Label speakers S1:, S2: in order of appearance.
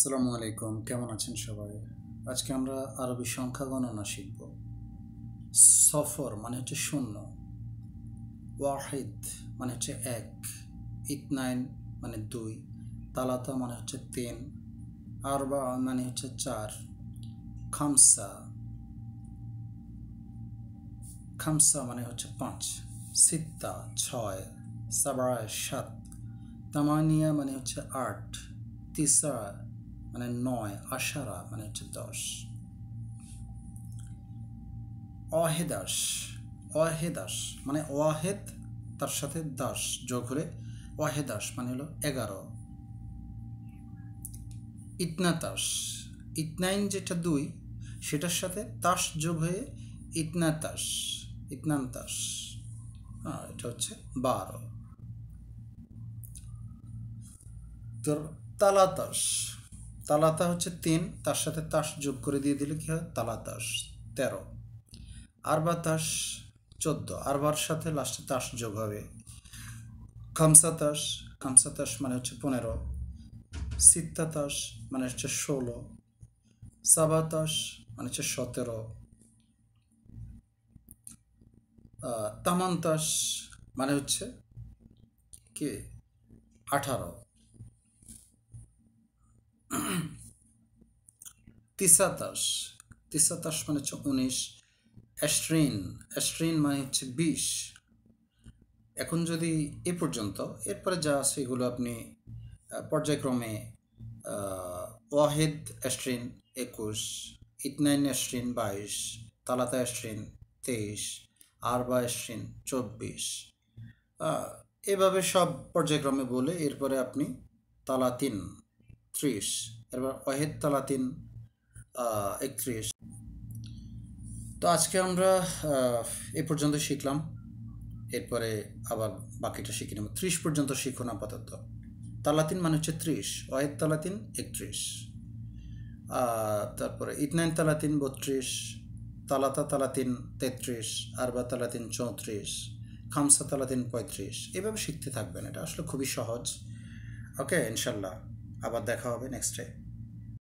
S1: আসসালামু আলাইকুম, কেমন আছেন সবাই? আজকে আমরা আরবি সংখ্যা গণনা শিখব। সফর মানে হচ্ছে শূন্য, ওয়াহিদ মানে হচ্ছে এক, ইতনাইন মানে দুই, তালাতা মানে হচ্ছে তিন, আরবা মানে হচ্ছে চার, খামসা খামসা মানে হচ্ছে পাঁচ, সিত্তা ছয়, সাবায় সাত, তামানিয়া মানে হচ্ছে আট, তিসা মানে নয়, আশারা মানে হচ্ছে 10। ওয়াহেদাস ওয়াহেদাস মানে ওয়াহেদ তার সাথে দাস যোগ হলে ওয়াহেদাস মানে হলো 11। ইতনাতাস, ইতনাইন যেটা দুই সেটার সাথে তাস যোগ হয়ে ইতনাতাস, ইতনান্তাস, এটা হচ্ছে 12। তোর তালাতাস, তালাতা হচ্ছে 3, তার সাথে তাস যোগ করে দিয়ে দিলে কি হয় তালাতাস 13। আরবাতাস 14, আরবার সাথে লাস্টে তাস যোগ হবে খামসাতাস, খামসাতাস মানে হচ্ছে 15, সিত্তাতাস মানে হচ্ছে 16, সাবাতাস মানে হচ্ছে 17, তামান্তাস মানে হচ্ছে কি 18, তিসাতাস, তিসাতাস মানে হচ্ছে 19, অ্যাস্ট্রিন, অ্যাস্ট্রিন মানে হচ্ছে 20। এখন যদি এ পর্যন্ত, এরপরে যা আছে এগুলো আপনি পর্যায়ক্রমে ওয়াহেদ অ্যাস্ট্রিন 21, ইতনাইন অ্যাস্ট্রিন 22, তালাতা অ্যাস্ট্রিন 23, আরবা অ্যাস্ট্রিন 24, এভাবে সব পর্যায়ক্রমে বলে এরপরে আপনি তালাতিন 30, এরপর ওয়াহেদ তালাতিন 31। তো আজকে আমরা এ পর্যন্ত শিখলাম, এরপরে আবার বাকিটা শিখে নেব। 30 পর্যন্ত শিখুন আপাতত। তালাতিন মানে হচ্ছে 30, ওয়াহেদ তালাতিন 31, তারপরে ইতনাইন তালাতিন 32, তালাতা তালাতিন 33, আরবা তালাতিন 34, খামসা তালাতিন 35। এভাবে শিখতে থাকবেন, এটা আসলে খুবই সহজ। ওকে, ইনশাল্লাহ আবার দেখা হবে নেক্সট ডে।